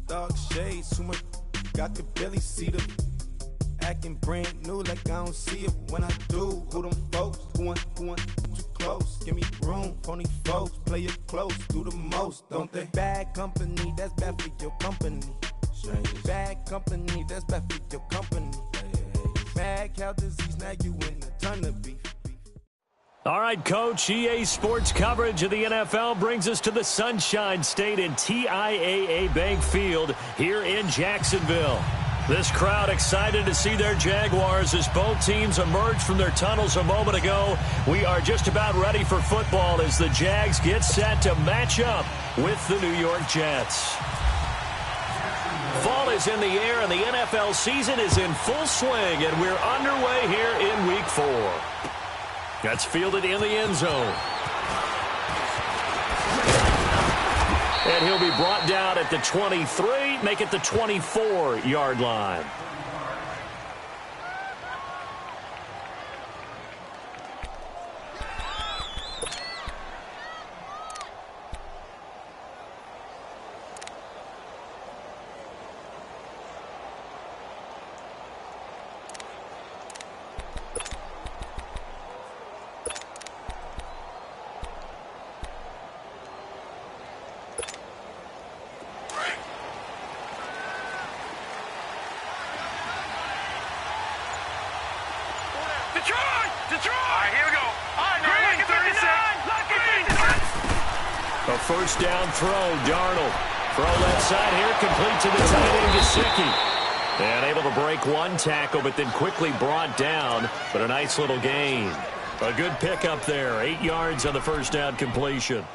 dark shades, too much I could barely see them. Acting brand new like I don't see it when I do. Who them folks? Who want too close? Give me room, phony folks. Play it close, do the most, don't they? Bad company, that's bad for your company. Bad company, that's bad for your company. Mad cow disease, now you in a ton of beef. All right, Coach, EA Sports coverage of the NFL brings us to the Sunshine State in TIAA Bank Field here in Jacksonville. This crowd excited to see their Jaguars as both teams emerged from their tunnels a moment ago. We are just about ready for football as the Jags get set to match up with the New York Jets. Fall is in the air and the NFL season is in full swing, and we're underway here in Week 4. That's fielded in the end zone. And he'll be brought down at the 23, make it the 24-yard line. A first down throw, Darnold. Throw left side here, complete to the tight end, Gesicki. And able to break one tackle, but then quickly brought down. But a nice little gain. A good pickup there, 8 yards on the first down completion.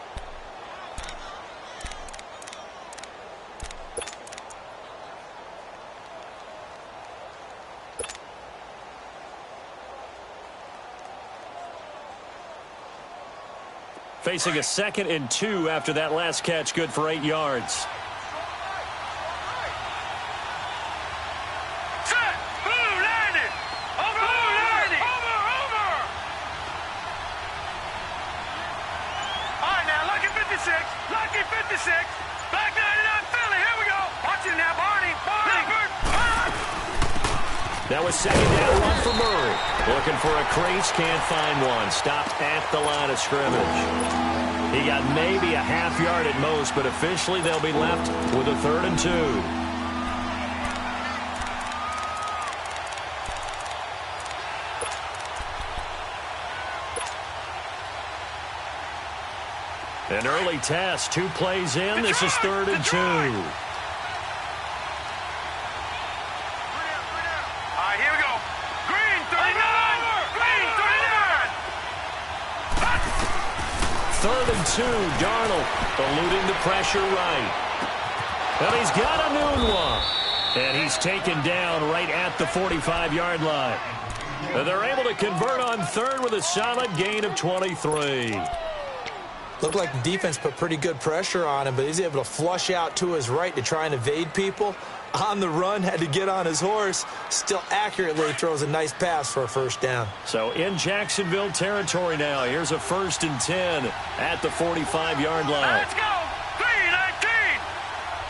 Facing a 2nd and 2 after that last catch, good for 8 yards. Set! Blue landed! Over! Over! All right, now, lucky 56. Lucky 56. Black 99 Philly. Here we go. Watch it now, Barney. That was 2nd down, run for Murray. Looking for a crease, can't find one. Stopped at the line of scrimmage. He got maybe a half yard at most, but officially they'll be left with a 3rd and 2. An early test, 2 plays in. This is 3rd and 2. Third and 2, Darnold eluding the pressure right. And he's got a new one. And he's taken down right at the 45-yard line. And they're able to convert on 3rd with a solid gain of 23. Looked like the defense put pretty good pressure on him, but he's able to flush out to his right to try and evade people. On the run, had to get on his horse. Still accurately throws a nice pass for a first down. So in Jacksonville territory now. Here's a 1st and 10 at the 45-yard line. Let's go! 3-19!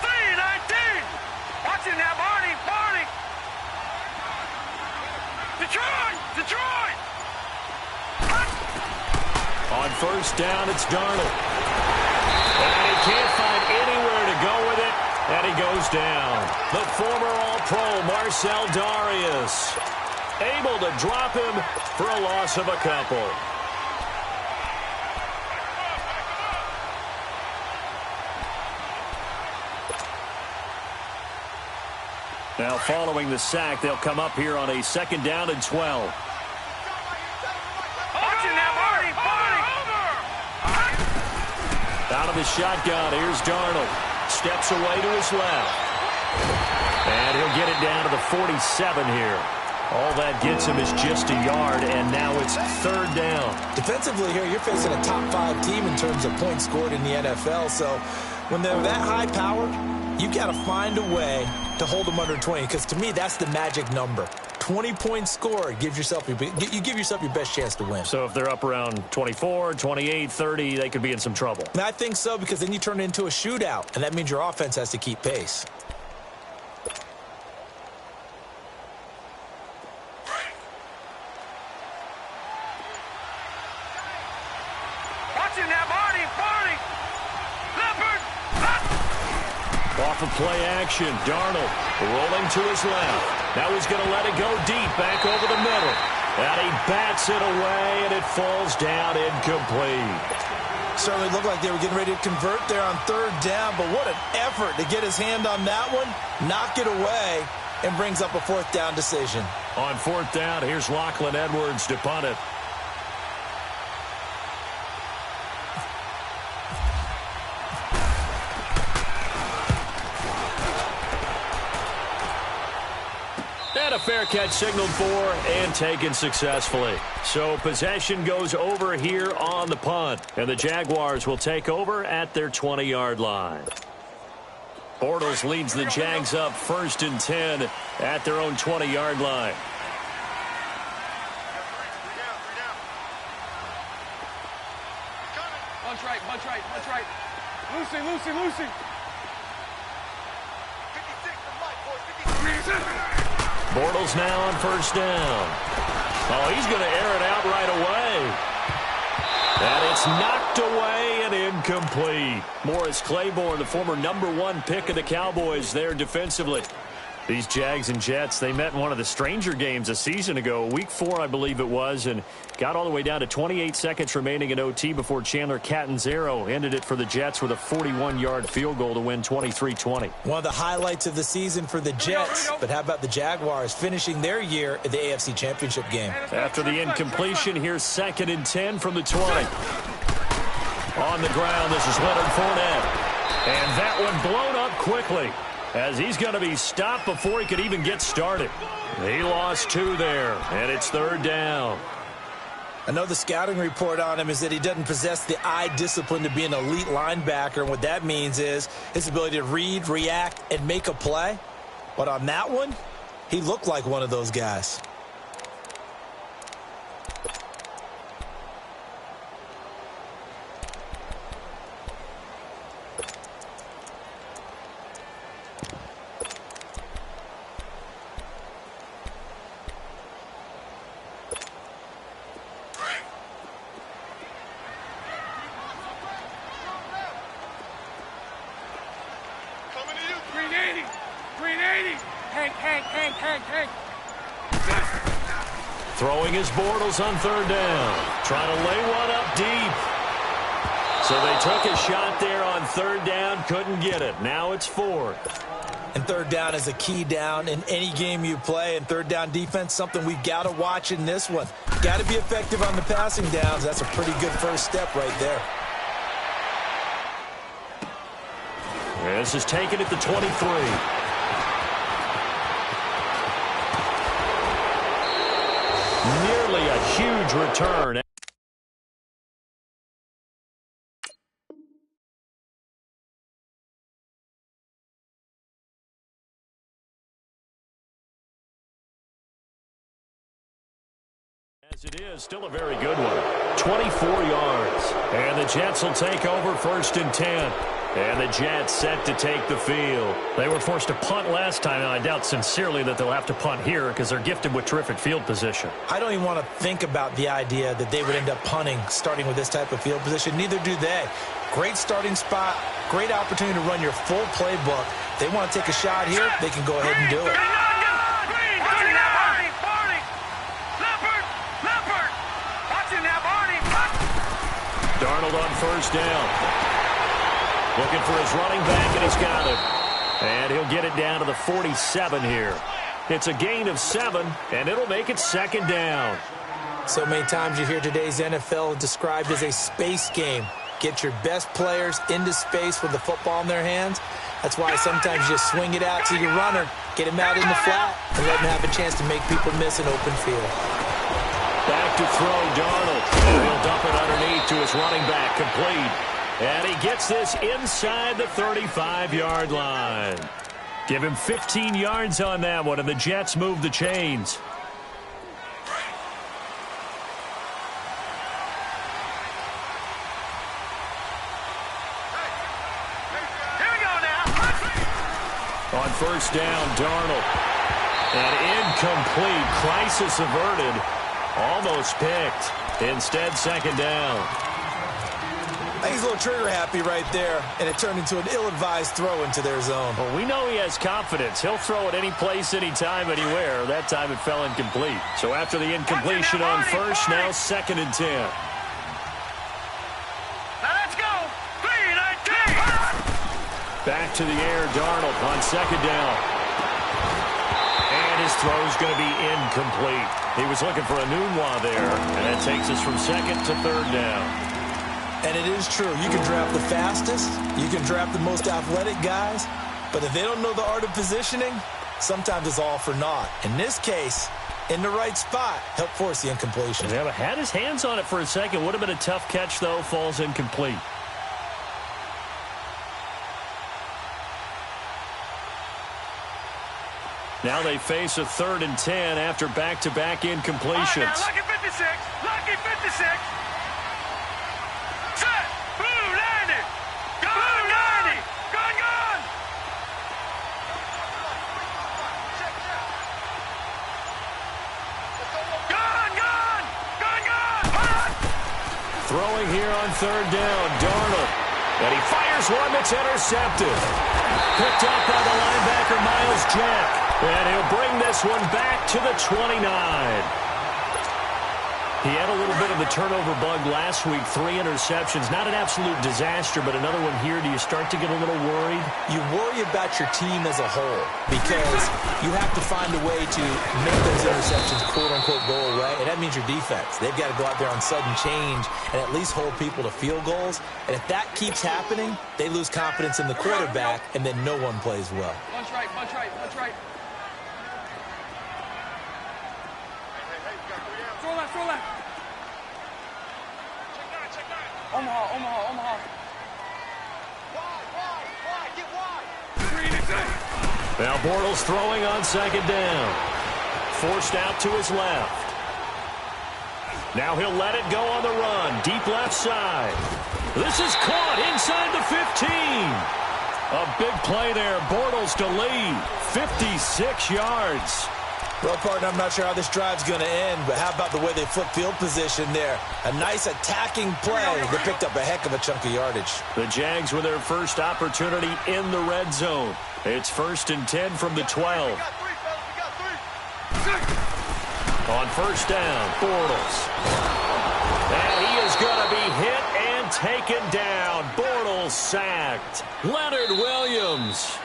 3-19! Watch it now, Barney! Detroit! On first down, it's Darnold. And he can't find anywhere to go with it. And he goes down. The former All-Pro Marcel Darius able to drop him for a loss of a couple. Now following the sack, they'll come up here on a 2nd down and 12. Out of the shotgun, here's Darnold. Steps away to his left. And he'll get it down to the 47 here. All that gets him is just a yard, and now it's 3rd down. Defensively here, you're facing a top 5 team in terms of points scored in the NFL. So when they're that high powered, you got to find a way to hold them under 20, because to me, that's the magic number. 20 points scored gives yourself you give yourself your best chance to win. So if they're up around 24, 28, 30, they could be in some trouble. And I think so, because then you turn it into a shootout, and that means your offense has to keep pace. Off of play action, Darnold rolling to his left. Now he's going to let it go deep, back over the middle. And he bats it away, and it falls down incomplete. Certainly looked like they were getting ready to convert there on third down, but what an effort to get his hand on that one, knock it away, and brings up a fourth down decision. On fourth down, here's Lachlan Edwards to punt it. And a fair catch signaled for and taken successfully. So possession goes over here on the punt. And the Jaguars will take over at their 20-yard line. Bortles leads the Jags up 1st and 10 at their own 20-yard line. Bunch right, bunch right, bunch right. Lucy, Lucy, Lucy. 56 Bortles now on 1st down. Oh, he's going to air it out right away. And it's knocked away and incomplete. Morris Claiborne, the former #1 pick of the Cowboys there defensively. These Jags and Jets, they met in one of the stranger games a season ago, week 4, I believe it was, and got all the way down to 28 seconds remaining in OT before Chandler Catanzaro ended it for the Jets with a 41-yard field goal to win 23-20. One of the highlights of the season for the Jets, but how about the Jaguars finishing their year at the AFC Championship game? After the incompletion, here's 2nd and 10 from the 20. On the ground, this is Leonard Fournette. And that one blown up quickly, as he's going to be stopped before he could even get started. He lost 2 there, and it's 3rd down. I know the scouting report on him is that he doesn't possess the eye discipline to be an elite linebacker, and what that means is his ability to read, react, and make a play. But on that one, he looked like one of those guys. Throwing his Bortles on 3rd down. Trying to lay one up deep. So they took a shot there on 3rd down. Couldn't get it. Now it's 4th. And 3rd down is a key down in any game you play. And 3rd down defense, something we've got to watch in this one. Got to be effective on the passing downs. That's a pretty good first step right there. This is taken at the 23. Nearly a huge return. As it is, still a very good one. 24 yards. And the Jets will take over 1st and 10. And the Jets set to take the field. They were forced to punt last time, and I doubt sincerely that they'll have to punt here because they're gifted with terrific field position. I don't even want to think about the idea that they would end up punting starting with this type of field position. Neither do they. Great starting spot, great opportunity to run your full playbook. If they want to take a shot here, they can go ahead and do it. Darnold on 1st down. Looking for his running back, and he's got it. And he'll get it down to the 47 here. It's a gain of 7, and it'll make it 2nd down. So many times you hear today's NFL described as a space game. Get your best players into space with the football in their hands. That's why sometimes you swing it out to your runner, get him out in the flat, and let him have a chance to make people miss an open field. Back to throw, Darnold. And he'll dump it underneath to his running back, complete. And he gets this inside the 35-yard line. Give him 15 yards on that one, and the Jets move the chains. Here we go now. On 1st down, Darnold. An incomplete. Crisis averted. Almost picked. Instead, 2nd down. I think he's a little trigger happy right there, and it turned into an ill-advised throw into their zone. Well, we know he has confidence. He'll throw it any place, anytime, anywhere. That time it fell incomplete. So after the incompletion on first, now 2nd and 10. Now let's go. 3-19. Back to the air, Darnold on 2nd down. And his throw's going to be incomplete. He was looking for a Nunwa there, and that takes us from 2nd to 3rd down. And it is true. You can draft the fastest. You can draft the most athletic guys. But if they don't know the art of positioning, sometimes it's all for naught. In this case, in the right spot, help force the incompletion. Yeah, but had his hands on it for a second. Would have been a tough catch, though. Falls incomplete. Now they face a 3rd and 10 after back-to-back incompletions. Right, now, lucky 56. Lucky 56. Set. Blue 90. Blue 90. Gun, gun. Gun, gun. Gun, gun. Throwing here on 3rd down, Darnold. And he fires one that's intercepted. Picked up by the linebacker, Miles Jack. And he'll bring this one back to the 29. He had a little bit of the turnover bug last week, 3 interceptions. Not an absolute disaster, but another one here. Do you start to get a little worried? You worry about your team as a whole because you have to find a way to make those interceptions, quote-unquote, go away, and that means your defense. They've got to go out there on sudden change and at least hold people to field goals. And if that keeps happening, they lose confidence in the quarterback, and then no one plays well. Bunch right, bunch right, bunch right. Throw left, throw left. Omaha, Omaha, Omaha. Wide, get wide. Now Bortles throwing on 2nd down. Forced out to his left. Now he'll let it go on the run. Deep left side. This is caught inside the 15. A big play there. Bortles to lead. 56 yards. Well, partner, I'm not sure how this drive's going to end, but how about the way they flip field position there? A nice attacking play. They picked up a heck of a chunk of yardage. The Jags with their first opportunity in the red zone. It's 1st and 10 from the 12. On 1st down, Bortles. And he is going to be hit and taken down. Bortles sacked. Leonard Williams.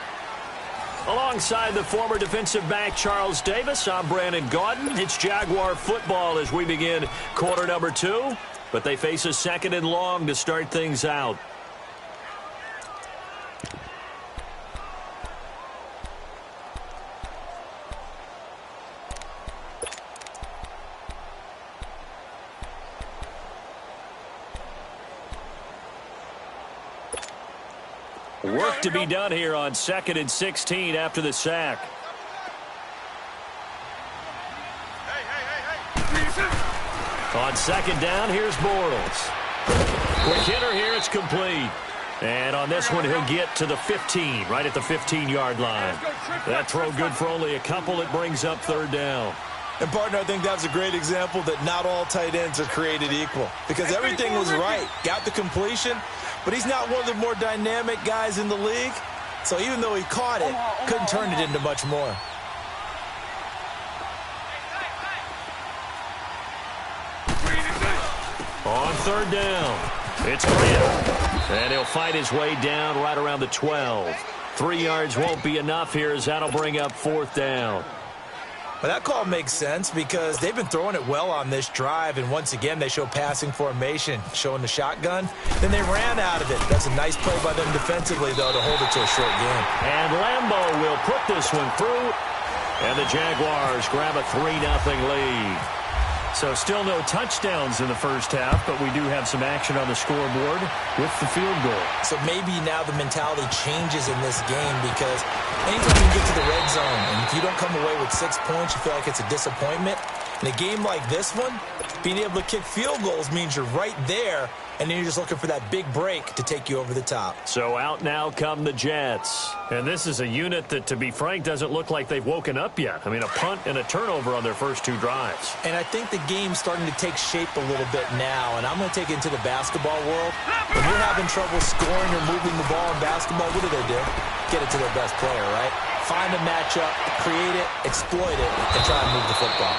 Alongside the former defensive back Charles Davis, I'm Brandon Gaudin. It's Jaguar football as we begin quarter number 2. But they face a 2nd and long to start things out. Work to be done here on 2nd and 16 after the sack. On 2nd down, here's Bortles. Quick hitter here, it's complete. And on this one, he'll get to the 15, right at the 15-yard line. That throw good for only a couple. It brings up 3rd down. And, partner, I think that was a great example that not all tight ends are created equal because everything was right. Got the completion, but he's not one of the more dynamic guys in the league. So even though he caught it, couldn't turn it into much more. On 3rd down, it's Grant. And he'll fight his way down right around the 12. 3 yards won't be enough here as that'll bring up 4th down. But that call makes sense because they've been throwing it well on this drive, and once again they show passing formation, showing the shotgun. Then they ran out of it. That's a nice play by them defensively, though, to hold it to a short game. And Lambeau will put this one through, and the Jaguars grab a 3-0 lead. So still no touchdowns in the first half, but we do have some action on the scoreboard with the field goal. So maybe now the mentality changes in this game because anytime you get to the red zone and if you don't come away with 6 points, you feel like it's a disappointment. In a game like this one, being able to kick field goals means you're right there, and then you're just looking for that big break to take you over the top. So out now come the Jets. And this is a unit that, to be frank, doesn't look like they've woken up yet. I mean, a punt and a turnover on their first 2 drives. And I think the game's starting to take shape a little bit now, and I'm going to take it into the basketball world. When you're having trouble scoring or moving the ball in basketball, what do? Get it to their best player, right? Find a matchup, create it, exploit it, and try and move the football.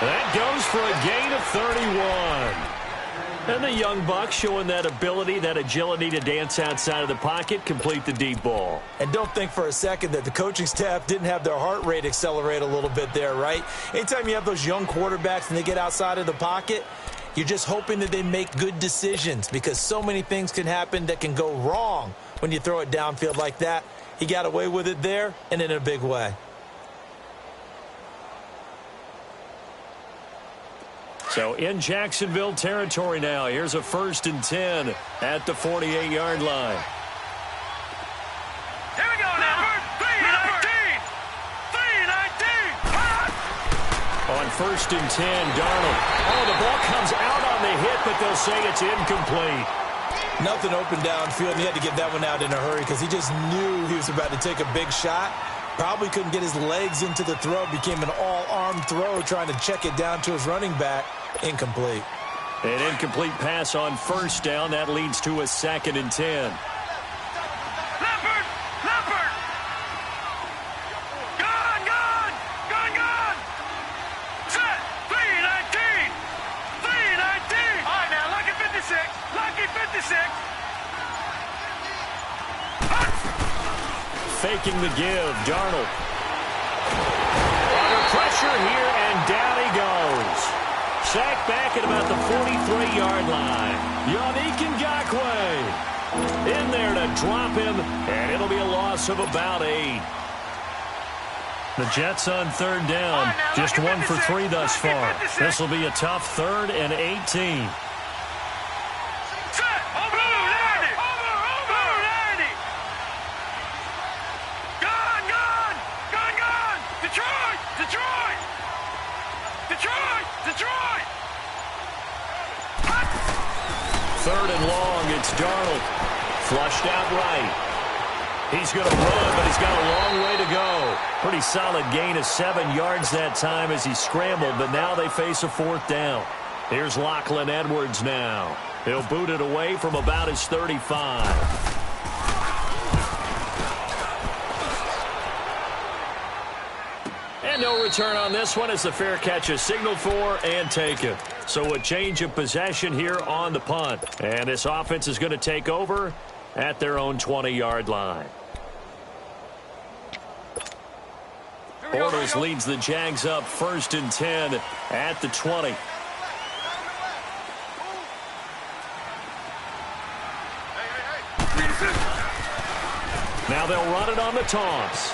That goes for a gain of 31. And the young Bucks showing that ability, that agility to dance outside of the pocket, complete the deep ball. And don't think for a second that the coaching staff didn't have their heart rate accelerate a little bit there, right? Anytime you have those young quarterbacks and they get outside of the pocket, you're just hoping that they make good decisions because so many things can happen that can go wrong when you throw it downfield like that. He got away with it there and in a big way. So in Jacksonville territory now. Here's a 1st and 10 at the 48-yard line. Here we go now. 3-19. 3-19. On 1st and 10, Darnold. Oh, the ball comes out on the hit, but they'll say it's incomplete. Nothing open downfield. He had to get that one out in a hurry because he just knew he was about to take a big shot. Probably couldn't get his legs into the throw. Became an all-arm throw trying to check it down to his running back. Incomplete. An incomplete pass on 1st down. That leads to a 2nd and 10. Leopard! Leopard! Gone! Gone! Gone! Gone! Set! 3-19! 3-19! All right, now, lucky 56! Lucky 56! Faking the give, Darnold. Under pressure here, and down he goes. Sacked back at about the 43-yard line. Yannick Ngakoue in there to drop him, and it'll be a loss of about 8. The Jets on 3rd down. Just 1 for 3 thus far. This will be a tough 3rd and 18. Detroit! 3rd and long, it's Darnold. Flushed out right. He's going to run, but he's got a long way to go. Pretty solid gain of 7 yards that time as he scrambled, but now they face a 4th down. Here's Lachlan Edwards now. He'll boot it away from about his 35. And no return on this one as the fair catch is signaled for and taken. So a change of possession here on the punt. And this offense is going to take over at their own 20-yard line. Bortles leads the Jags up 1st and 10 at the 20. Now they'll run it on the toss.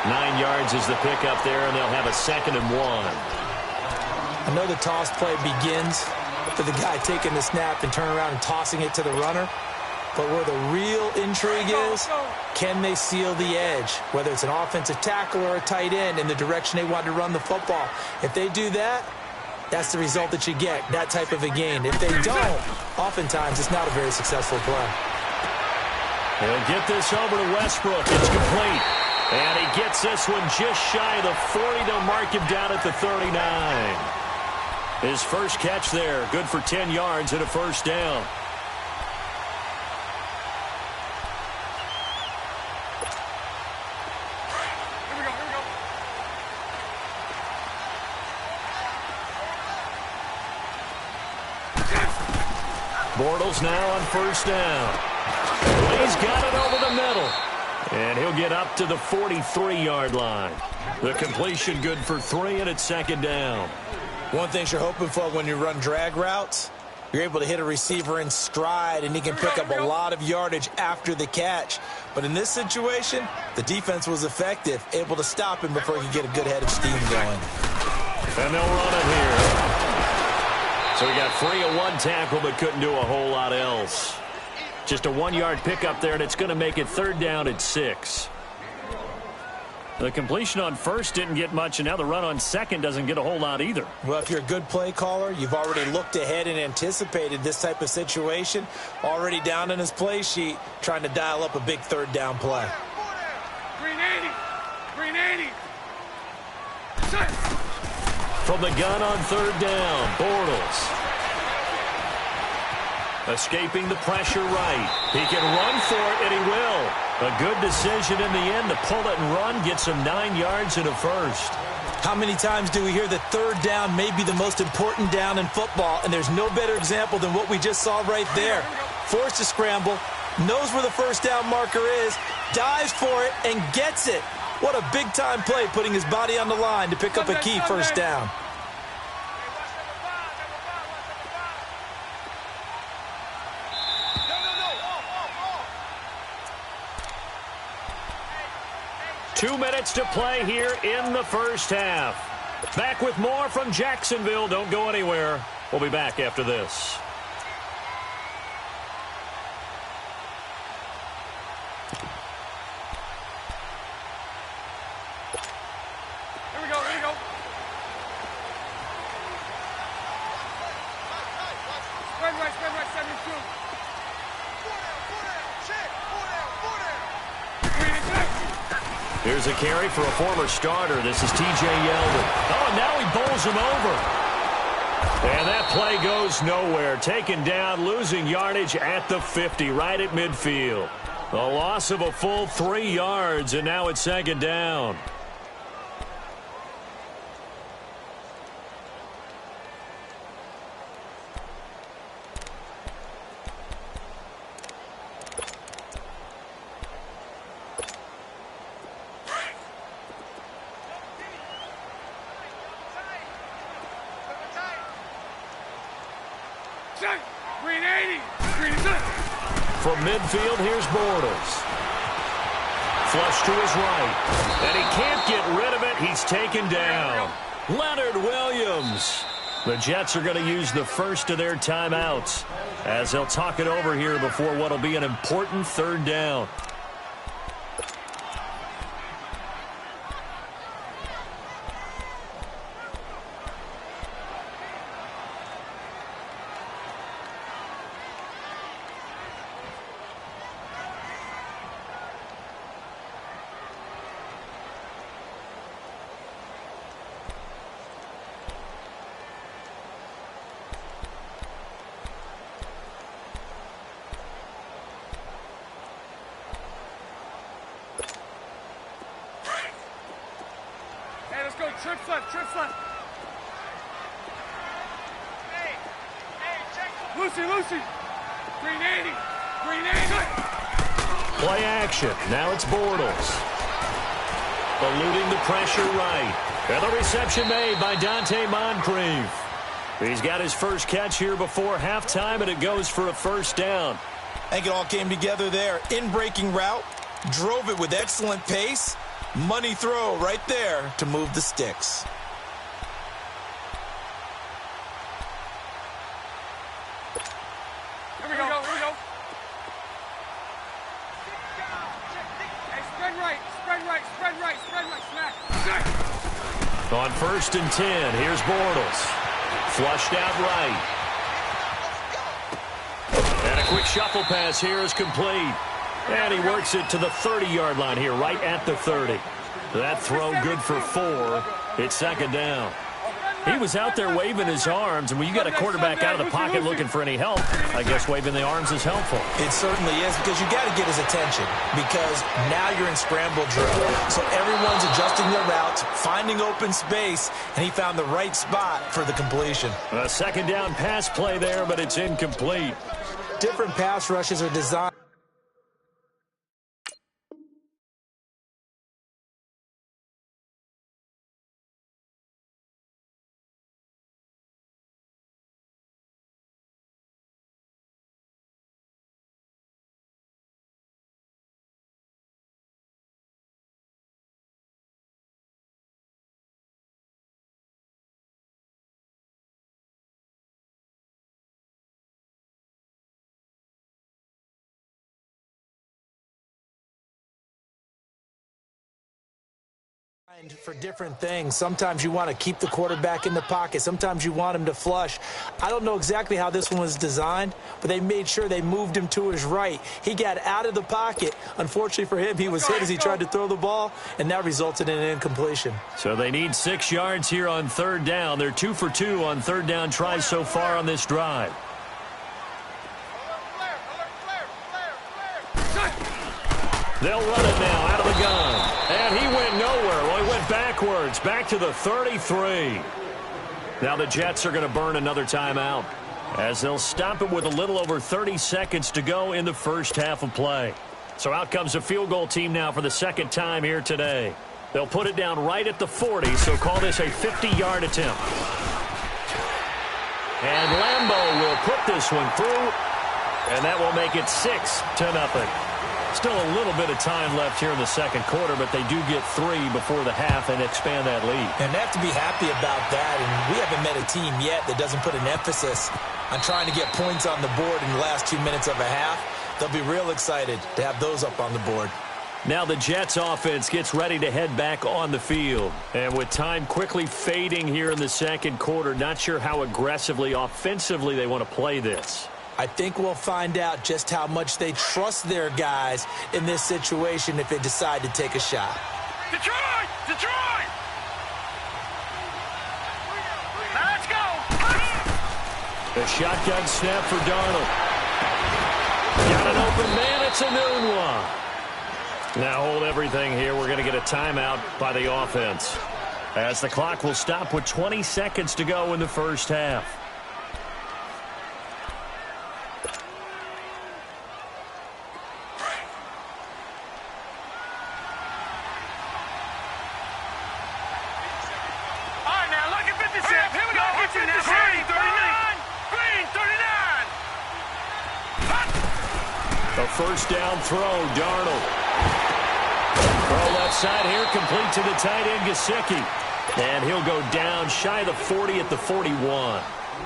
9 yards is the pickup there, and they'll have a 2nd and 1. I know the toss play begins with the guy taking the snap and turning around and tossing it to the runner. But where the real intrigue is, can they seal the edge? Whether it's an offensive tackle or a tight end in the direction they want to run the football. If they do that, that's the result that you get, that type of a gain. If they don't, oftentimes it's not a very successful play. They'll get this over to Westbrook. It's complete. And he gets this one just shy of the 40. They'll mark him down at the 39. His first catch there, good for 10 yards and a 1st down. Bortles now on 1st down. He's got it over the middle. And he'll get up to the 43-yard line. The completion good for 3, and it's 2nd down. One thing you're hoping for when you run drag routes, you're able to hit a receiver in stride, and he can pick up a lot of yardage after the catch. But in this situation, the defense was effective, able to stop him before he could get a good head of steam going. And they'll run it here. So he got free of 1 tackle, but couldn't do a whole lot else. Just a 1-yard pickup there, and it's going to make it 3rd down at 6. The completion on first didn't get much, and now the run on second doesn't get a whole lot either. Well, if you're a good play caller, you've already looked ahead and anticipated this type of situation. Already down in his play sheet, trying to dial up a big third down play. Green 80. Green 80. From the gun on third down, Bortles. Escaping the pressure right. He can run for it, and he will. A good decision in the end to pull it and run, gets him 9 yards and a first. How many times do we hear that third down may be the most important down in football, and there's no better example than what we just saw right there. Forced to scramble, knows where the first down marker is, dives for it, and gets it. What a big-time play, putting his body on the line to pick up a key first down. 2 minutes to play here in the first half. Back with more from Jacksonville. Don't go anywhere. We'll be back after this. Here we go, here we go. Spread right, 72. Here's a carry for a former starter. This is T.J. Yeldon. Oh, now he bowls him over. And that play goes nowhere. Taken down, losing yardage at the 50, right at midfield. A loss of a full 3 yards, and now it's second down. Green 80. Green is it. From midfield, here's Bortles. Flush to his right. And he can't get rid of it. He's taken down. Leonard Williams. The Jets are going to use the first of their timeouts as they'll talk it over here before what will be an important third down. Hey, let's go. Trips left, trips left. Hey, check. Lucy. Green 80. Green 80. Play action. Now it's Bortles. Eluding the pressure right. And the reception made by Dante Moncrief. He's got his first catch here before halftime, and it goes for a first down. I think it all came together there. In-breaking route, drove it with excellent pace. Money throw right there to move the sticks. Here we go. Hey, spread right. Smack. On 1st and 10, here's Bortles. Flushed out right. And a quick shuffle pass here is complete. And he works it to the 30-yard line here, right at the 30. That throw good for 4. It's second down. He was out there waving his arms, and when you got a quarterback out of the pocket looking for any help, I guess waving the arms is helpful. It certainly is, because you got to get his attention, because now you're in scramble drill. So everyone's adjusting their routes, finding open space, and he found the right spot for the completion. A second down pass play there, but it's incomplete. Different pass rushes are designed For different things. Sometimes you want to keep the quarterback in the pocket. Sometimes you want him to flush. I don't know exactly how this one was designed, but they made sure they moved him to his right. He got out of the pocket. Unfortunately for him, he was hit as he tried to throw the ball, and that resulted in an incompletion. So they need 6 yards here on third down. They're 2 for 2 on third down tries so far on this drive. They'll run it now out of the gun. And he went nowhere. Well, he went backwards, back to the 33. Now the Jets are going to burn another timeout as they'll stop it with a little over 30 seconds to go in the first half of play. So out comes a field goal team now for the second time here today. They'll put it down right at the 40, so call this a 50-yard attempt. And Lambeau will put this one through, and that will make it 6-0. Still a little bit of time left here in the second quarter, but they do get 3 before the half and expand that lead. And they have to be happy about that, and we haven't met a team yet that doesn't put an emphasis on trying to get points on the board in the last 2 minutes of a half. They'll be real excited to have those up on the board. Now the Jets offense gets ready to head back on the field. And with time quickly fading here in the second quarter, not sure how aggressively, offensively they want to play this. I think we'll find out just how much they trust their guys in this situation if they decide to take a shot. Detroit! Detroit! Now let's go! The shotgun snap for Darnold. Got an open man. It's a noon one. Now hold everything here. We're going to get a timeout by the offense, as the clock will stop with 20 seconds to go in the first half. First down throw, Darnold. Throw left side here, complete to the tight end, Gesicki. And he'll go down shy of the 40 at the 41.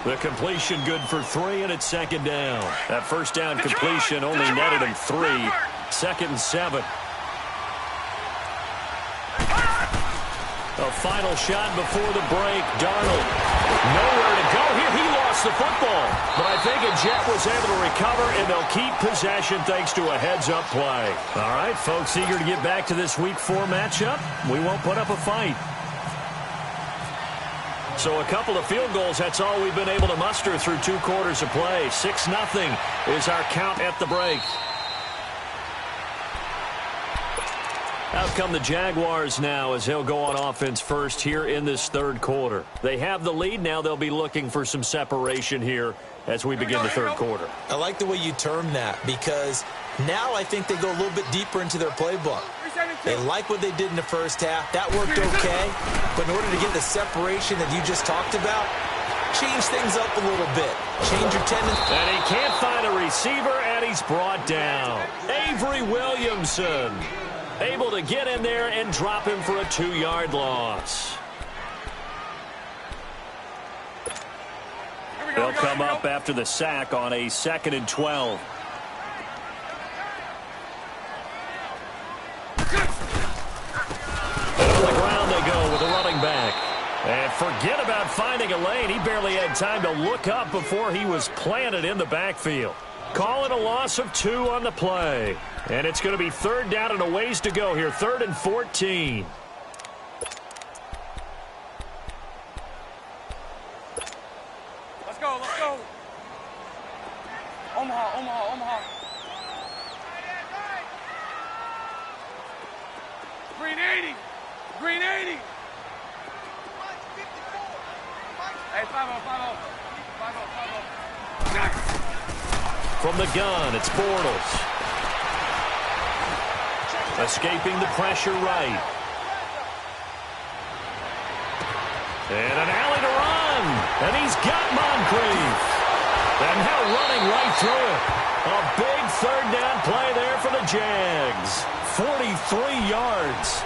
The completion good for 3, and it's second down. That first down completion only netted him 3. 2nd and 7. A final shot before the break. Darnold, nowhere to go here. He lost the football. But I think a Jet was able to recover, and they'll keep possession thanks to a heads-up play. All right, folks, eager to get back to this Week 4 matchup. We won't put up a fight. So a couple of field goals, that's all we've been able to muster through 2 quarters of play. 6-0 is our count at the break. Out come the Jaguars now as they'll go on offense first here in this third quarter. They have the lead. Now they'll be looking for some separation here as we begin the third quarter. I like the way you term that, because now I think they go a little bit deeper into their playbook. They like what they did in the first half. That worked okay. But in order to get the separation that you just talked about, change things up a little bit. Change your tendency. And he can't find a receiver, and he's brought down. Avery Williamson able to get in there and drop him for a 2-yard loss. They'll come up after the sack on a 2nd and 12. And on the ground they go with a running back. And forget about finding a lane. He barely had time to look up before he was planted in the backfield. Call it a loss of 2 on the play. And it's going to be 3rd down and a ways to go here. 3rd and 14. Let's go, let's go. Omaha, Omaha, Omaha. Green 80. Green 80. Hey, 5-0, 5-0. 5-0, 5-0. From the gun, it's Bortles. Escaping the pressure right. And an alley to run. And he's got Moncrief. And now running right through it. A big 3rd down play there for the Jags. 43 yards.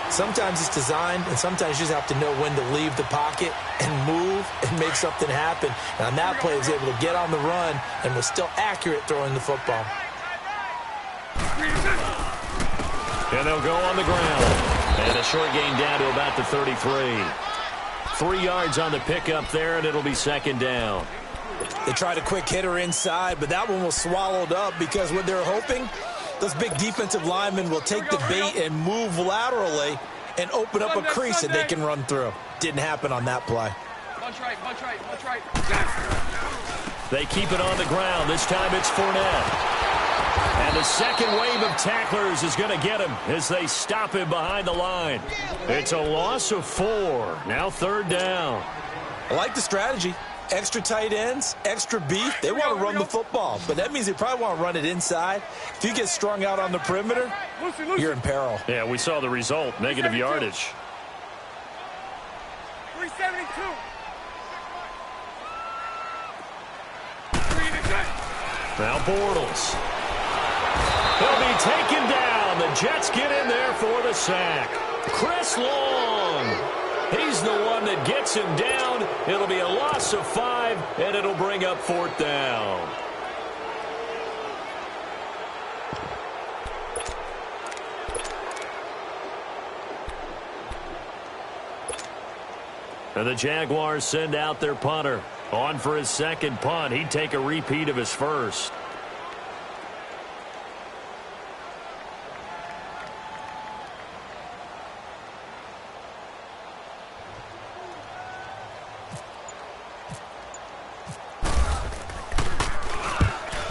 Sometimes it's designed, and sometimes you just have to know when to leave the pocket and move and make something happen. And on that play, he was able to get on the run and was still accurate throwing the football. And they'll go on the ground. And a short gain down to about the 33. 3 yards on the pickup there, and it'll be second down. They tried a quick hitter inside, but that one was swallowed up because what they're hoping, those big defensive linemen will take the bait and move laterally and open up a crease that they can run through. Didn't happen on that play. Punch right. They keep it on the ground. This time it's Fournette. And the second wave of tacklers is going to get him as they stop him behind the line. It's a loss of 4. Now third down. I like the strategy. Extra tight ends, extra beef. They want to run the football, but that means they probably want to run it inside. If you get strung out on the perimeter, you're in peril. Yeah, we saw the result, negative yardage. 372. Now Bortles. He'll be taken down. The Jets get in there for the sack. Chris Long. He's the one that gets him down. It'll be a loss of 5, and it'll bring up fourth down. And the Jaguars send out their punter. On for his second punt. He'd take a repeat of his first.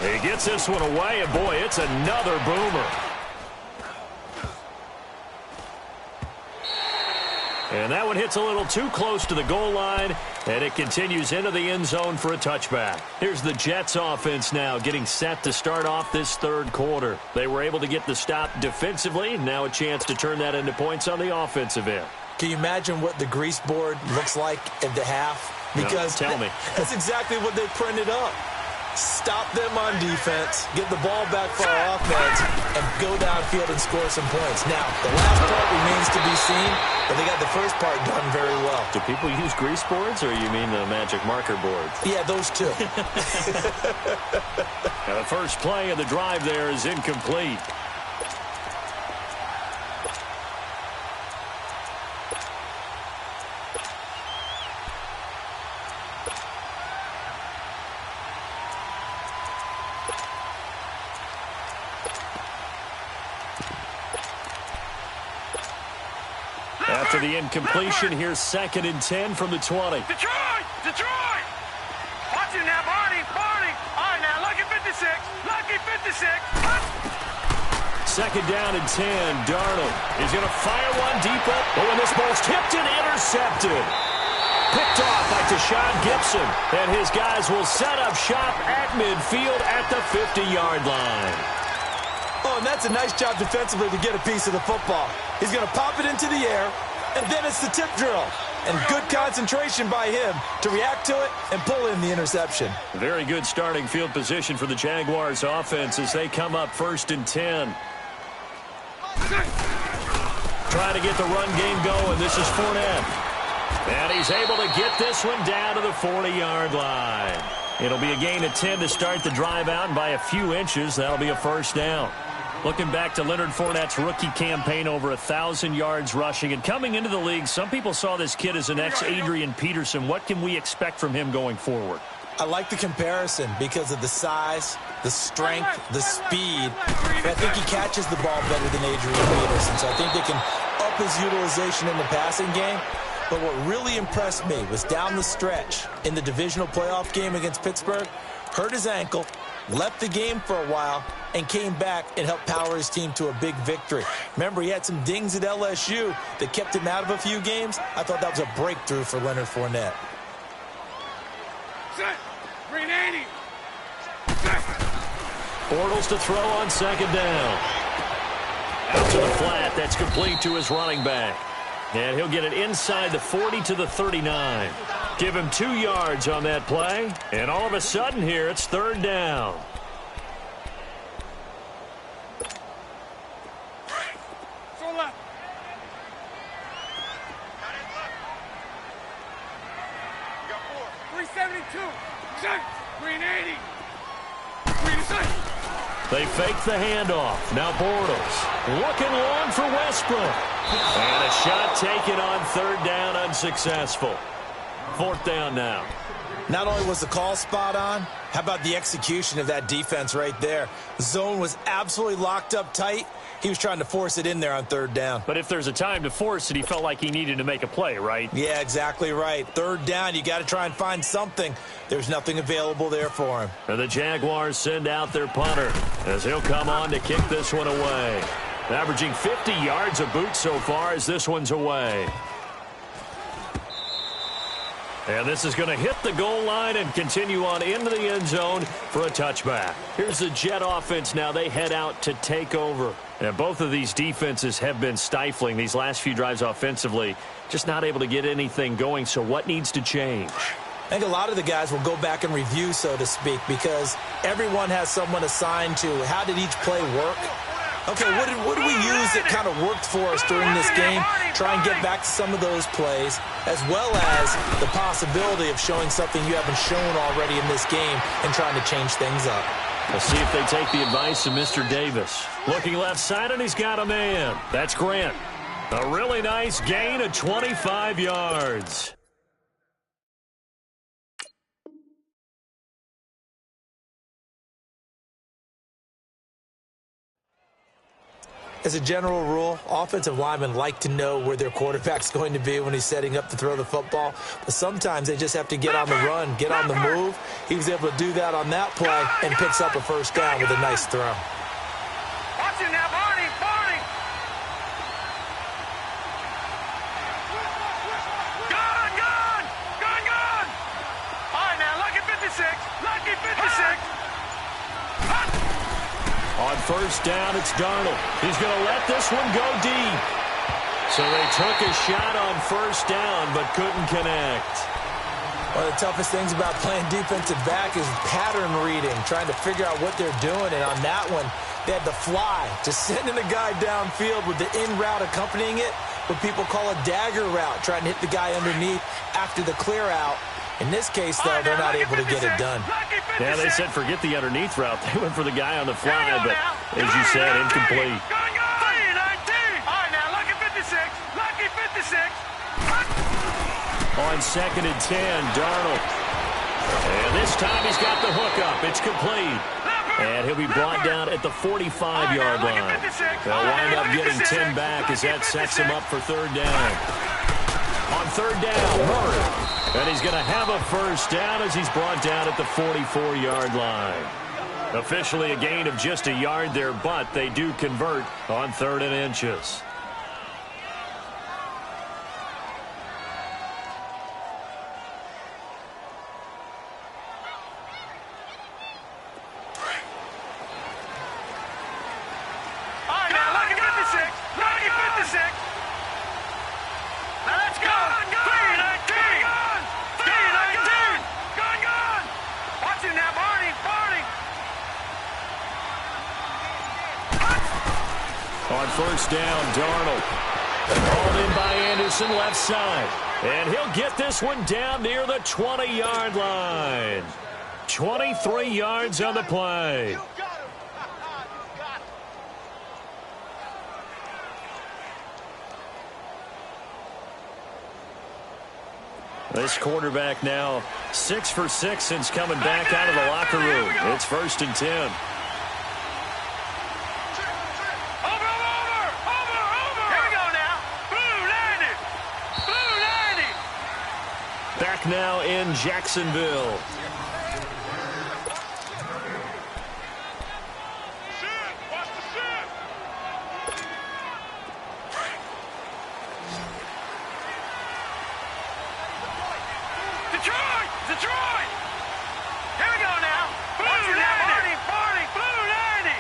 He gets this one away, and boy, it's another boomer. And that one hits a little too close to the goal line, and it continues into the end zone for a touchback. Here's the Jets offense now getting set to start off this third quarter. They were able to get the stop defensively, and now a chance to turn that into points on the offensive end. Can you imagine what the grease board looks like at the half? Because no, tell me. That's exactly what they printed up. Stop them on defense, get the ball back for our offense, and go downfield and score some points. Now, the last part remains to be seen, but they got the first part done very well. Do people use grease boards, or you mean the magic marker boards? Yeah, those two. Now, the first play of the drive there is incomplete. After the incompletion, here's 2nd and 10 from the 20. Detroit! Watch it now, Barney! All right, now, lucky 56. 2nd down and 10. Darnold is going to fire one deep up. Oh, and this ball's tipped and intercepted. Picked off by Deshaun Gibson. And his guys will set up shop at midfield at the 50-yard line. Oh, and that's a nice job defensively to get a piece of the football. He's going to pop it into the air, and then it's the tip drill. And good concentration by him to react to it and pull in the interception. Very good starting field position for the Jaguars offense as they come up 1st and 10. Trying to get the run game going. This is Fournette. And he's able to get this one down to the 40-yard line. It'll be a gain of 10 to start the drive out, and by a few inches, that'll be a first down. Looking back to Leonard Fournette's rookie campaign, over 1,000 yards rushing. And coming into the league, some people saw this kid as an ex-Adrian Peterson. What can we expect from him going forward? I like the comparison because of the size, the strength, the speed. But I think he catches the ball better than Adrian Peterson. So I think they can up his utilization in the passing game. But what really impressed me was down the stretch in the divisional playoff game against Pittsburgh, hurt his ankle, left the game for a while, and came back and helped power his team to a big victory. Remember, he had some dings at LSU that kept him out of a few games. I thought that was a breakthrough for Leonard Fournette. Set. Green 80. Bortles to throw on 2nd down. Out to the flat. That's complete to his running back. And he'll get it inside the 40 to the 39. Give him 2 yards on that play. And all of a sudden here, it's 3rd down. So left. Got 4. 372. Set. Green 80. Green set. They fake the handoff. Now Bortles looking long for West Westbrook. And a shot taken on third down, unsuccessful. Fourth down now. Not only was the call spot on, how about the execution of that defense right there? The zone was absolutely locked up tight. He was trying to force it in there on third down. But if there's a time to force it, he felt like he needed to make a play, right? Yeah, exactly right. Third down, you got to try and find something. There's nothing available there for him. And the Jaguars send out their punter as he'll come on to kick this one away. Averaging 50 yards a boot so far as this one's away. And this is going to hit the goal line and continue on into the end zone for a touchback. Here's the Jet offense now. They head out to take over. And both of these defenses have been stifling these last few drives offensively. Just not able to get anything going. So what needs to change? I think a lot of the guys will go back and review, so to speak, because everyone has someone assigned to how did each play work. Okay, what did we use that kind of worked for us during this game? Try and get back to some of those plays, as well as the possibility of showing something you haven't shown already in this game and trying to change things up. Let's see if they take the advice of Mr. Davis. Looking left side, and he's got a man. That's Grant. A really nice gain of 25 yards. As a general rule, offensive linemen like to know where their quarterback's going to be when he's setting up to throw the football. But sometimes they just have to get on the run, get on the move. He was able to do that on that play and picks up a first down with a nice throw. Watch it now, Barney, Barney. Gone, gone, gone, gone. All right, now, lucky 56, lucky 56. On first down, it's Darnold. He's going to let this one go deep. So they took a shot on first down, but couldn't connect. One of the toughest things about playing defensive back is pattern reading, trying to figure out what they're doing. And on that one, they had the fly, just sending the guy downfield with the in route accompanying it, what people call a dagger route, trying to hit the guy underneath after the clear out. In this case, though, they're not able to get it done. Yeah, they said forget the underneath route. They went for the guy on the fly, but as you said, incomplete. 3-19. All right, now, lucky 56, lucky 56. On second and 10, Darnold. And this time he's got the hook up. It's complete. And he'll be brought down at the 45-yard line. They'll wind up getting 10 back as that sets him up for third down. On third down, Murray. And he's going to have a first down as he's brought down at the 44-yard line. Officially a gain of just a yard there, but they do convert on third and inches. All right, now, lucky 56, lucky 56. Now, let's go. 3-19. 3-19. Gone, gone. Watch it now, Barney, Barney. On first down, Darnold. Hauled in by Anderson, left side. And he'll get this one down near the 20-yard line. 23 yards on the play. This quarterback now 6 for 6 since coming back out of the locker room. It's first and 10. Over. Here we go now. Blue 90. Blue 90. Back now in Jacksonville. Detroit! Here we go now. Blue 90. Barney, Blue 90.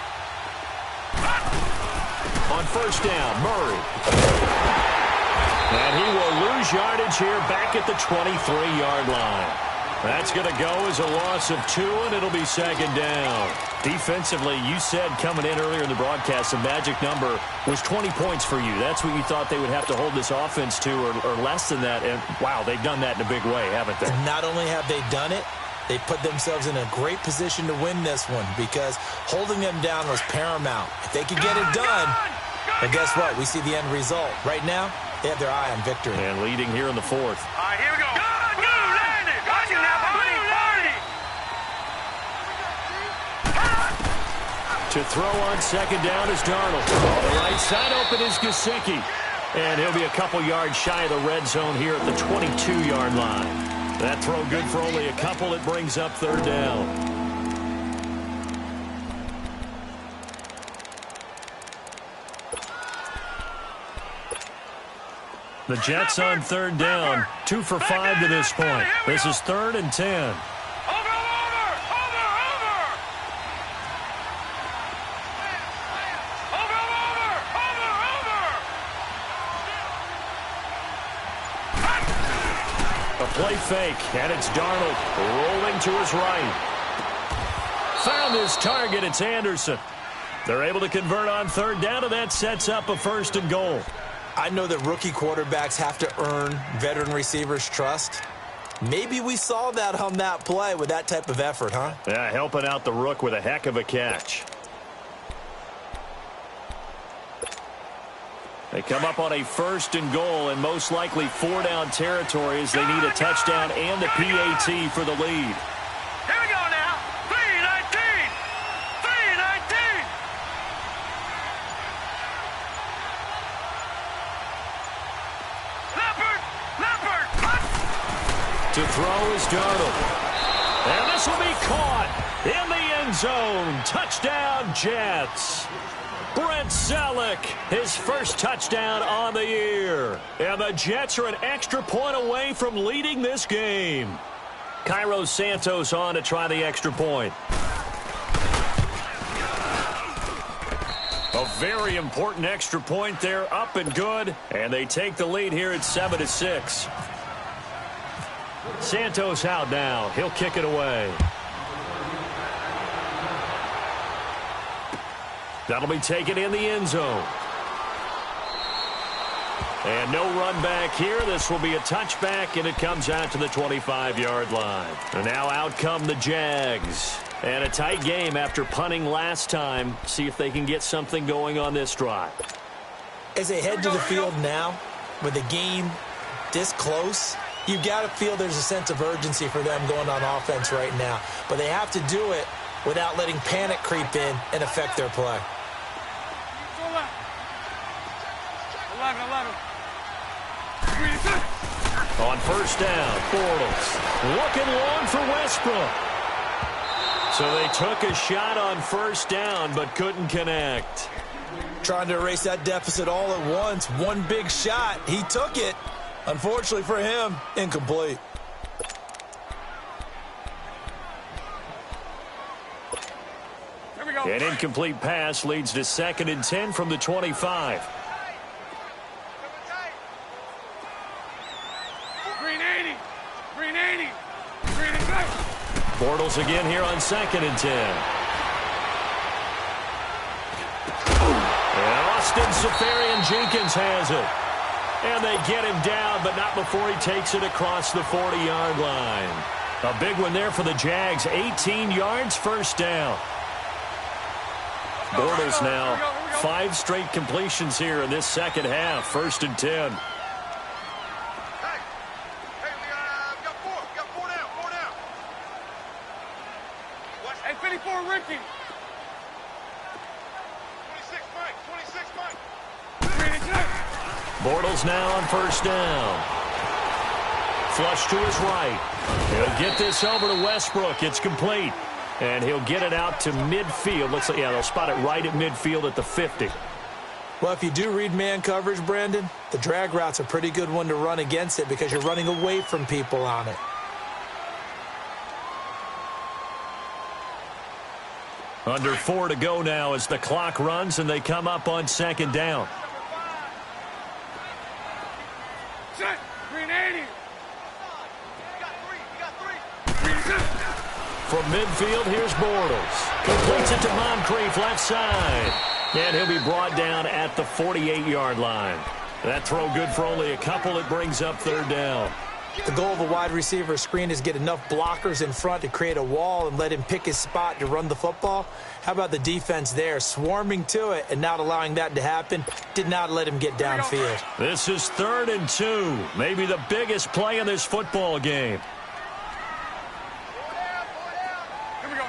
On first down, Murray. And he will lose yardage here back at the 23-yard line. That's going to go as a loss of 2, and it'll be second down. Defensively, you said coming in earlier in the broadcast, the magic number was 20 points for you. That's what you thought they would have to hold this offense to, or less than that. And, wow, they've done that in a big way, haven't they? And not only have they done it, they put themselves in a great position to win this one because holding them down was paramount. If they could get it done, But guess what? We see the end result. Right now, they have their eye on victory. And leading here in the fourth. All right, here we go. Good, landed. Watch it now, buddy. To throw on second down is Darnold. On the right side open is Gesicki. And he'll be a couple yards shy of the red zone here at the 22-yard line. That throw good for only a couple. It brings up third down. The Jets on third down. 2 for 5 to this point. This is 3rd and 10. Play fake, and it's Darnold rolling to his right. Found his target, it's Anderson. They're able to convert on third down, and that sets up a 1st and goal. I know that rookie quarterbacks have to earn veteran receivers' trust. Maybe we saw that on that play with that type of effort, huh? Yeah, helping out the rook with a heck of a catch. They come up on a 1st and goal, and most likely 4-down territory as they need a touchdown and the PAT for the lead. Here we go now. 3-19. 3-19. Leopard. To throw is Darnold. And this will be caught in the end zone. Touchdown, Jets. Brent Selleck, his first touchdown on the year. And the Jets are an extra point away from leading this game. Cairo Santos on to try the extra point. A very important extra point there, up and good. And they take the lead here at 7-6. Santos out now. He'll kick it away. That'll be taken in the end zone. And no run back here. This will be a touchback, and it comes out to the 25-yard line. And now out come the Jags. And a tight game after punting last time. See if they can get something going on this drive. As they head to the field now, with the game this close, you've got to feel there's a sense of urgency for them going on offense right now. But they have to do it without letting panic creep in and affect their play. 11. On first down, Bortles looking long for Westbrook. So they took a shot on first down but couldn't connect. Trying to erase that deficit all at once. One big shot. He took it. Unfortunately for him, incomplete. Here we go. An incomplete pass leads to 2nd and 10 from the 25. Bortles again here on 2nd and 10. And Austin Seferian-Jenkins has it. And they get him down, but not before he takes it across the 40-yard line. A big one there for the Jags. 18 yards, first down. Bortles now 5 straight completions here in this second half. 1st and 10. Bortles now on first down. Flush to his right. He'll get this over to Westbrook. It's complete. And he'll get it out to midfield. Looks like, yeah, they'll spot it right at midfield at the 50. Well, if you do read man coverage, Brandon, the drag route's a pretty good one to run against it because you're running away from people on it. Under 4 to go now as the clock runs and they come up on 2nd down. Set. 380. From midfield, here's Bortles. Completes it to Moncrief, left side. And he'll be brought down at the 48-yard line. That throw good for only a couple. It brings up 3rd down. The goal of a wide receiver screen is get enough blockers in front to create a wall and let him pick his spot to run the football. How about the defense there, swarming to it and not allowing that to happen? Did not let him get downfield. This is 3rd and 2, maybe the biggest play in this football game. Here we go.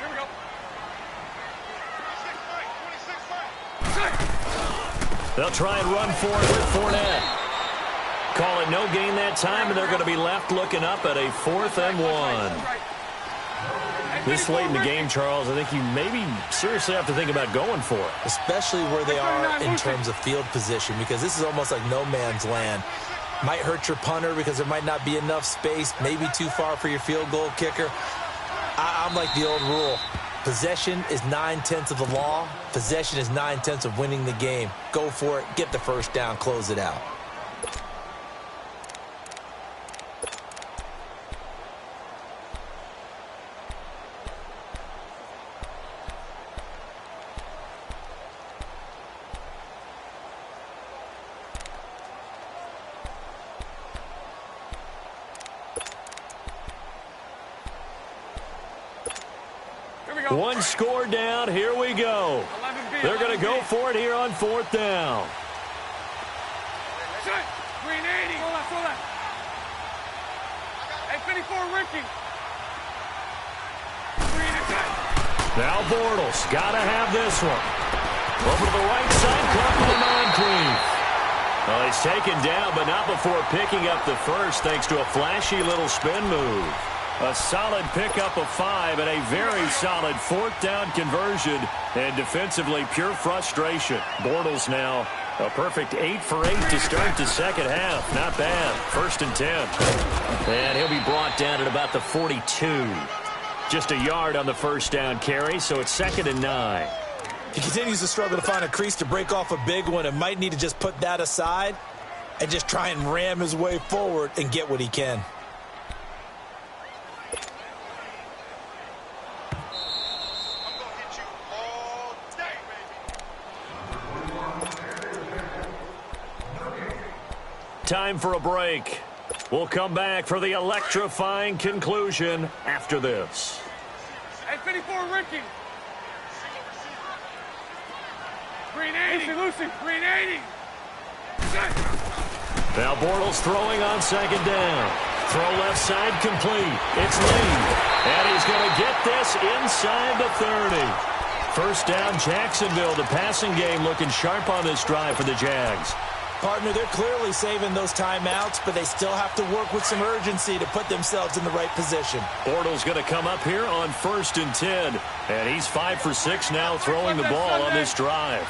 They'll try and run for it with Fournette. Call it no gain that time, and they're going to be left looking up at a 4th and 1. This late in the game, Charles, I think you maybe seriously have to think about going for it. Especially where they are in terms of field position, because this is almost like no man's land. Might hurt your punter because there might not be enough space, maybe too far for your field goal kicker. I'm like the old rule. Possession is 9/10 of the law. Possession is 9/10 of winning the game. Go for it. Get the first down. Close it out. One score down. Here we go. They're going to go for it here on 4th down. Green 80. Throw that. Hey, 54 Ricky. Green attack. Now Bortles. Got to have this one. Over to the right side. Caught by Moncrief. Well, he's taken down, but not before picking up the first, thanks to a flashy little spin move. A solid pickup of 5 and a very solid 4th down conversion. And defensively, pure frustration. Bortles now a perfect 8 for 8 to start the second half. Not bad. 1st and 10. And he'll be brought down at about the 42. Just a yard on the 1st down carry, so it's 2nd and 9. He continues to struggle to find a crease to break off a big one and might need to just put that aside and just try and ram his way forward and get what he can. Time for a break. We'll come back for the electrifying conclusion after this. Hey, 54 Ricky. Green 80. Lucy. Green 80. Now Bortles throwing on 2nd down. Throw left side complete. It's Lee. And he's going to get this inside the 30. 1st down Jacksonville. The passing game looking sharp on this drive for the Jags. Partner, they're clearly saving those timeouts, but they still have to work with some urgency to put themselves in the right position. Bortles going to come up here on 1st and 10. And he's 5 for 6 now throwing the ball on this drive.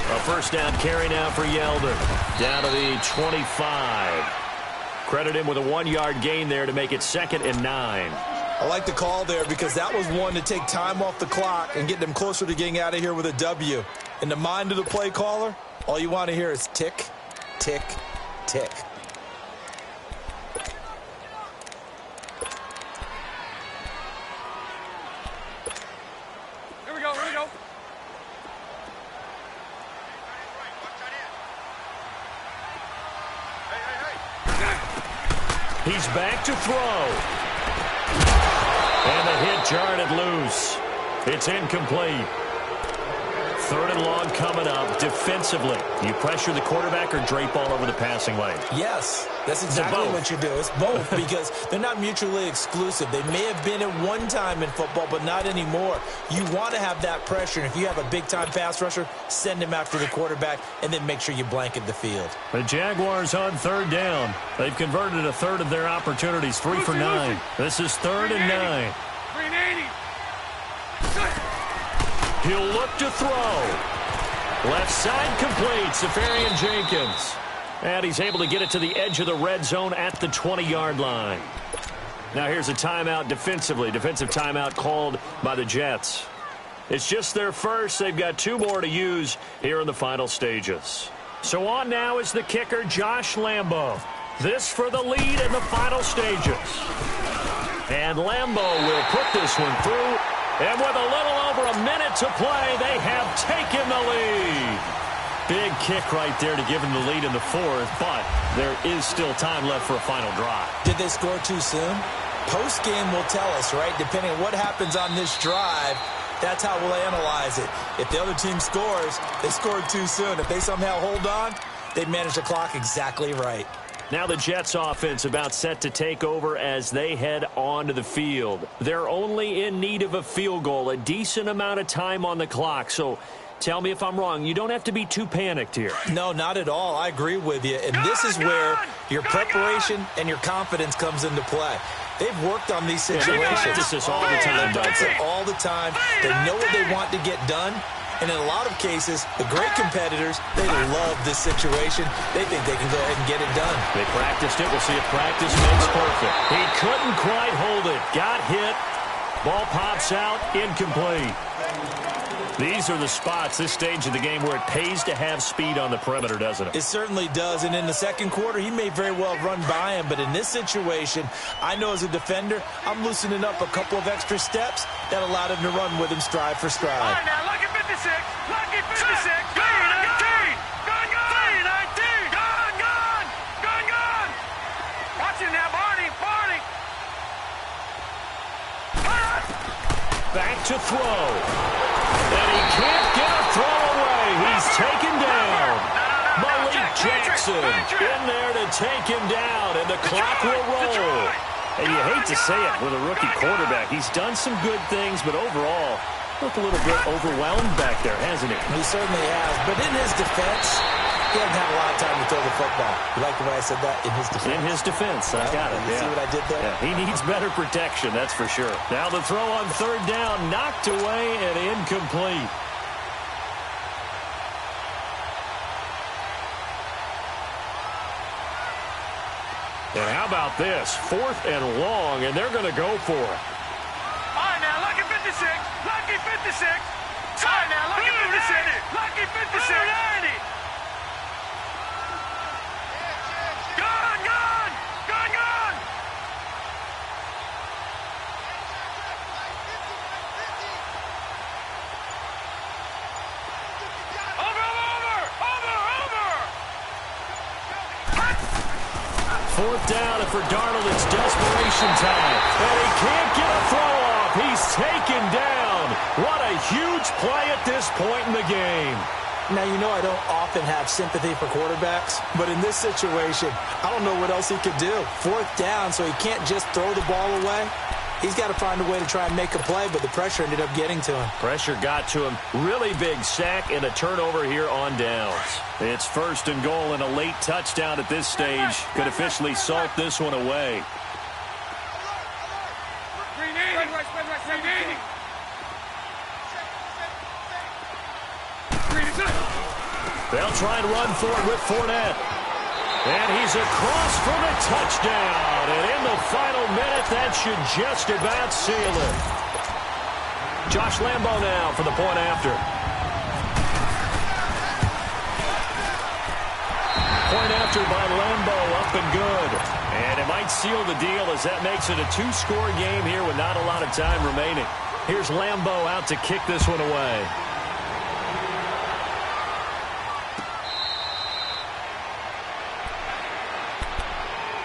A 1st down carry now for Yeldon. Down to the 25. Credit him with a 1-yard gain there to make it 2nd and 9. I like the call there because that was one to take time off the clock and get them closer to getting out of here with a W. In the mind of the play caller, all you want to hear is tick, tick, tick. Here we go. He's back to throw. And the hit jarred it loose. It's incomplete. 3rd and long coming up. Defensively, you pressure the quarterback or drape all over the passing lane? Yes, that's exactly what you do. It's both because they're not mutually exclusive. They may have been at one time in football, but not anymore. You want to have that pressure. And if you have a big-time pass rusher, send him after the quarterback and then make sure you blanket the field. The Jaguars on 3rd down. They've converted a 3rd of their opportunities, 3 for 9. This is 3rd and 9. Green 80. He'll look to throw. Left side complete. Safarian Jenkins. And he's able to get it to the edge of the red zone at the 20-yard line. Now here's a timeout defensively. Defensive timeout called by the Jets. It's just their first. They've got 2 more to use here in the final stages. So on now is the kicker, Josh Lambo. This for the lead in the final stages. And Lambo will put this one through. And with a little over a minute to play, they have taken the lead. Big kick right there to give them the lead in the fourth, but there is still time left for a final drive. Did they score too soon? Post-game will tell us, right? Depending on what happens on this drive, that's how we'll analyze it. If the other team scores, they scored too soon. If they somehow hold on, they manage the clock exactly right. Now the Jets offense about set to take over as they head onto the field. They're only in need of a field goal, a decent amount of time on the clock. So tell me if I'm wrong. You don't have to be too panicked here. No, not at all. I agree with you. And this is where your preparation and your confidence comes into play. They've worked on these situations. They practice this all the time. They practice it all the time. They know what they want to get done. And in a lot of cases, the great competitors, they love this situation. They think they can go ahead and get it done. They practiced it. We'll see if practice makes perfect. He couldn't quite hold it. Got hit. Ball pops out. Incomplete. These are the spots, this stage of the game, where it pays to have speed on the perimeter, doesn't it? It certainly does. And in the second quarter, he may very well run by him. But in this situation, I know as a defender, I'm loosening up a couple of extra steps that allowed him to run with him stride for stride. All right, now, lucky 56. Lucky 56. Gone, gone. Gone, gone. Gone, gone. Gone, gone. Watch it now, Barney. Barney. Back to throw. And he can't get a throw away. He's taken down. Malik Jackson in there to take him down, and the clock will roll. And you hate to say it with a rookie quarterback. He's done some good things, but overall, looked a little bit overwhelmed back there, hasn't he? He certainly has. But in his defense, he hasn't had a lot of time to throw the football. You like the way I said that? In his defense. In his defense. I got it. You see what I did there? Yeah, he needs better protection, that's for sure. Now the throw on third down, knocked away and incomplete. And how about this? 4th and long, and they're going to go for it. All right, now, lucky 56. Lucky 56. All right, now, lucky 56. Lucky 56. Gone, gone. Gone, gone. Over. 4th down, and for Darnold, it's desperation time. And he can't get a throw off. He's taken down. What a huge play at this point in the game. Now, you know I don't often have sympathy for quarterbacks, but in this situation, I don't know what else he could do. 4th down, so he can't just throw the ball away. He's got to find a way to try and make a play, but the pressure ended up getting to him. Pressure got to him. Really big sack and a turnover here on downs. It's 1st and goal, and a late touchdown at this stage could officially salt this one away. They'll try and run for it with Fournette. And he's across for the touchdown. And in the final minute, that should just about seal it. Josh Lambo now for the point after. Point after by Lambo, up and good. And it might seal the deal as that makes it a 2-score game here with not a lot of time remaining. Here's Lambo out to kick this one away.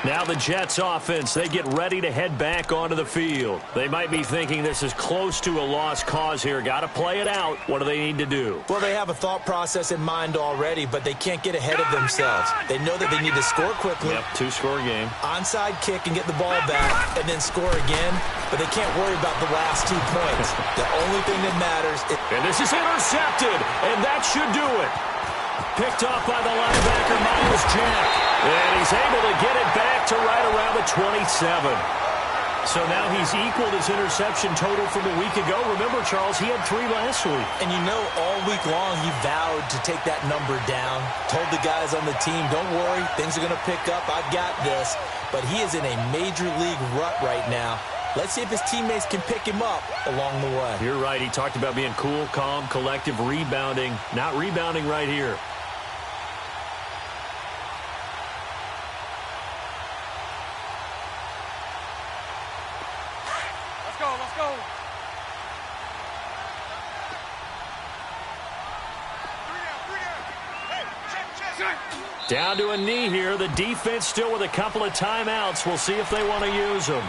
Now the Jets offense, they get ready to head back onto the field. They might be thinking this is close to a lost cause here. Got to play it out. What do they need to do? Well, they have a thought process in mind already, but they can't get ahead of themselves. They know that they need to score quickly. Yep, 2-score game. Onside kick and get the ball back and then score again, but they can't worry about the last 2 points. The only thing that matters is... And this is intercepted, and that should do it. Picked off by the linebacker, Miles Jack. And he's able to get it back to right around the 27. So now he's equaled his interception total from a week ago. Remember, Charles, he had 3 last week. And you know, all week long he vowed to take that number down. Told the guys on the team, don't worry, things are going to pick up. I've got this. But he is in a major league rut right now. Let's see if his teammates can pick him up along the way. You're right. He talked about being cool, calm, collective, rebounding. Not rebounding right here. Let's go. Three down. Down to a knee here. The defense still with a couple of timeouts. We'll see if they want to use them.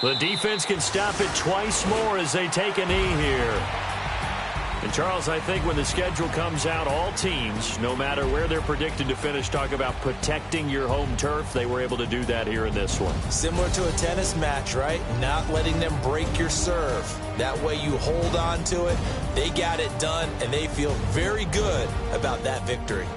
The defense can stop it twice more as they take a knee here. And, Charles, I think when the schedule comes out, all teams, no matter where they're predicted to finish, talk about protecting your home turf. They were able to do that here in this one. Similar to a tennis match, right? Not letting them break your serve. That way you hold on to it. They got it done, and they feel very good about that victory.